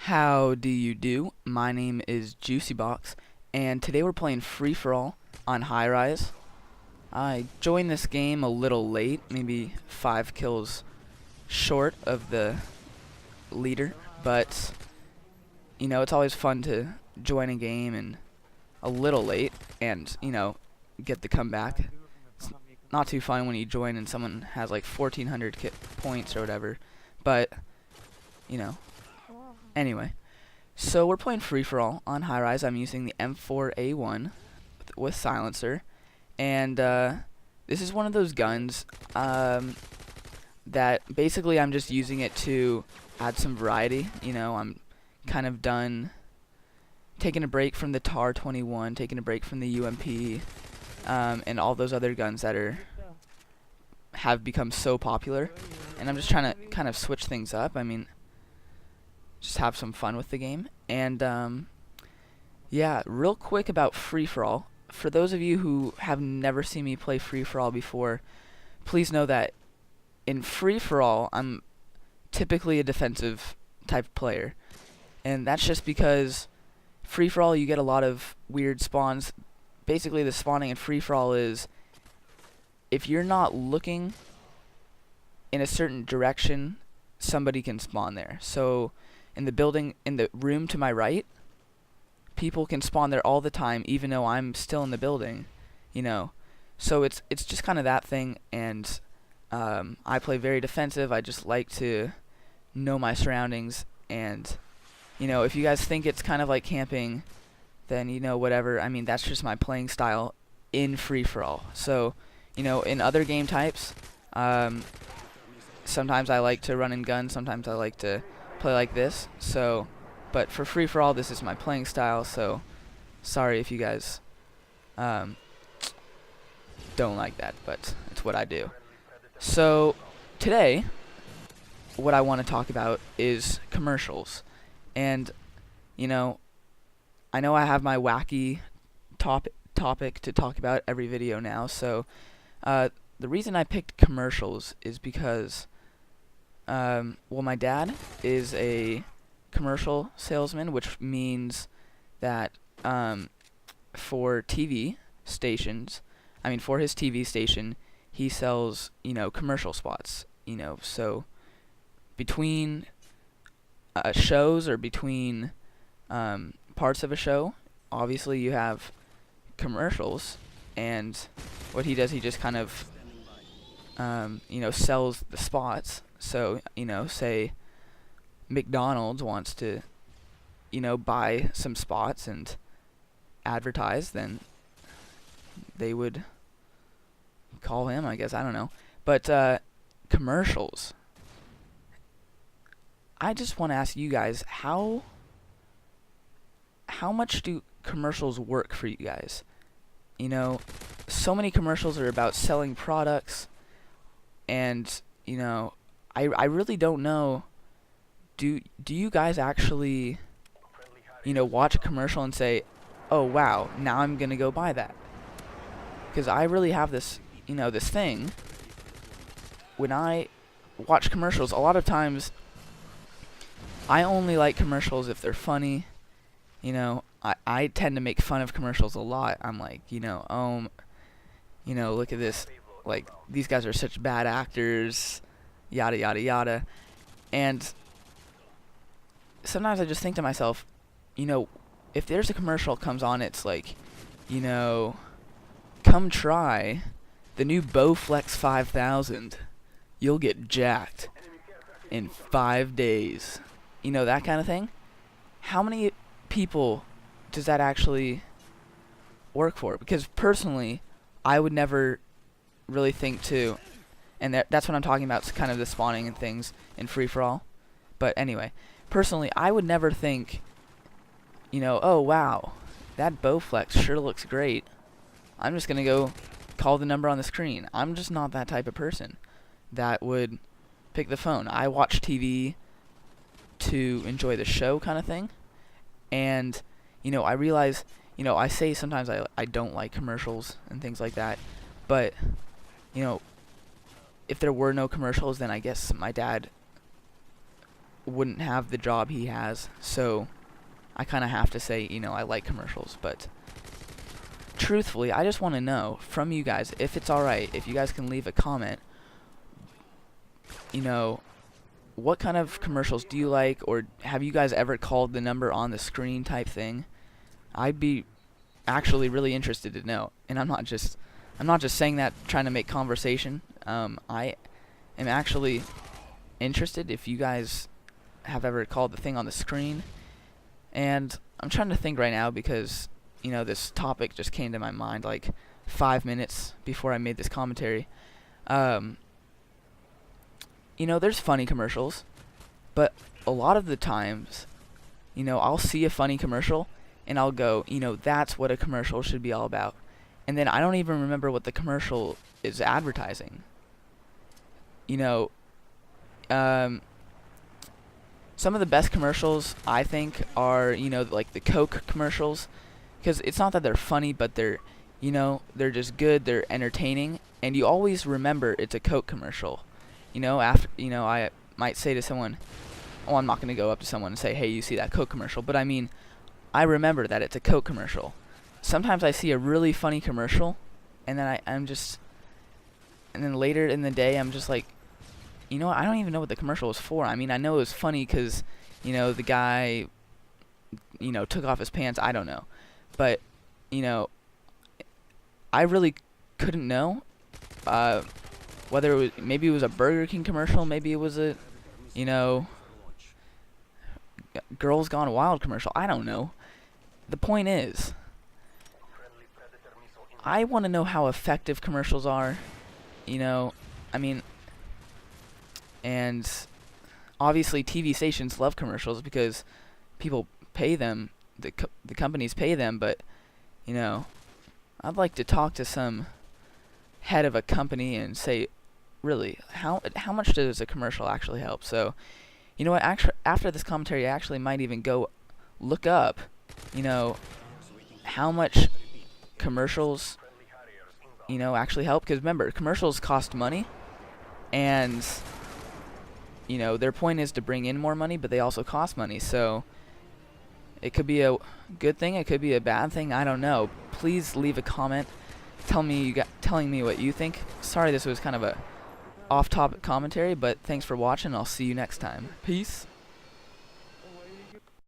How do you do? My name is JuiceZBox, and today we're playing Free For All on Highrise. I joined this game a little late, maybe 5 kills short of the leader, but it's always fun to join a game and a little late and get the comeback. It's not too fun when you join and someone has like 1400 points or whatever, but anyway. So we're playing Free For All on Highrise. I'm using the M4A1 with silencer, and this is one of those guns that basically I'm just using it to add some variety. I'm kind of done taking a break from the TAR 21, taking a break from the UMP, and all those other guns that have become so popular, and I'm just trying to kind of switch things up. I mean, just have some fun with the game. And yeah, real quick about Free For All. For those of you who have never seen me play Free For All before, please know that in Free For All, I'm typically a defensive type player. And that's just because Free For All, you get a lot of weird spawns. Basically, the spawning in Free For All is, if you're not looking in a certain direction, somebody can spawn there. So in the building, in the room to my right, people can spawn there all the time, even though I'm still in the building, So it's just kind of that thing, and I play very defensive. I just like to know my surroundings, and if you guys think it's kind of like camping, then whatever. I mean, that's just my playing style in Free For All. So in other game types, sometimes I like to run and gun, sometimes I like to play like this. So, but for Free For All, this is my playing style. So, sorry if you guys don't like that, but it's what I do. So, today, what I want to talk about is commercials. And, I know I have my wacky topic to talk about every video now. So, the reason I picked commercials is because well, my dad is a commercial salesman, which means that for TV stations, for his TV station, he sells, commercial spots, so between shows or between parts of a show, obviously you have commercials, and what he does, he just kind of sells the spots. So, say McDonald's wants to, buy some spots and advertise, then they would call him, I guess. I don't know. But commercials. I just want to ask you guys, how much do commercials work for you guys? So many commercials are about selling products, and I really don't know. Do you guys actually watch a commercial and say, oh wow, now I'm gonna go buy that? Because I really have this this thing. When I watch commercials, a lot of times I only like commercials if they're funny. I tend to make fun of commercials a lot. I'm like, look at this, like, these guys are such bad actors, yada yada yada. And sometimes I just think to myself, if there's a commercial comes on, it's like, come try the new Bowflex 5000. You'll get jacked in 5 days. That kind of thing. How many people does that actually work for? Because personally, I would never really think to, and that's what I'm talking about, kind of the spawning and things in Free For All. But anyway, personally, I would never think, oh wow, that Bowflex sure looks great. I'm just gonna go call the number on the screen. I'm just not that type of person that would pick the phone. I watch TV to enjoy the show, kind of thing. And I realize, I say sometimes I don't like commercials and things like that, but if there were no commercials, then I guess my dad wouldn't have the job he has, so I kind of have to say, you know, I like commercials. But truthfully, I just want to know from you guys, if it's alright, if you guys can leave a comment, you know, what kind of commercials do you like, or have you guys ever called the number on the screen type thing? I'd be actually really interested to know. And I'm not just saying that trying to make conversation. I am actually interested if you guys have ever called the thing on the screen. And I'm trying to think right now because, you know, this topic just came to my mind like 5 minutes before I made this commentary. You know, there's funny commercials, but a lot of the times, you know, I'll see a funny commercial and I'll go, you know, that's what a commercial should be all about. And then I don't even remember what the commercial is advertising. You know, some of the best commercials I think are, you know, like the Coke commercials, because it's not that they're funny, but they're, you know, they're just good, they're entertaining, and you always remember it's a Coke commercial. You know, after, you know, I might say to someone, oh, I'm not going to go up to someone and say, hey, you see that Coke commercial, but I mean, I remember that it's a Coke commercial. Sometimes I see a really funny commercial, and then and then later in the day, I'm just like, you know what, I don't even know what the commercial was for. I mean, I know it was funny because, you know, the guy, you know, took off his pants, I don't know. But, you know, I really couldn't know, whether it was, maybe it was a Burger King commercial, maybe it was a, you know, Girls Gone Wild commercial, I don't know. The point is, I want to know how effective commercials are, you know, I mean, and obviously TV stations love commercials because people pay them, the companies pay them, but, you know, I'd like to talk to some head of a company and say, really, how much does a commercial actually help? So, you know what, after this commentary, I actually might even go look up, you know, how much commercials, you know, actually help. Because remember, commercials cost money, and, you know, their point is to bring in more money, but they also cost money. So it could be a good thing, it could be a bad thing, I don't know. Please leave a comment telling me what you think. Sorry this was kind of a off-topic commentary, but thanks for watching. I'll see you next time. Peace.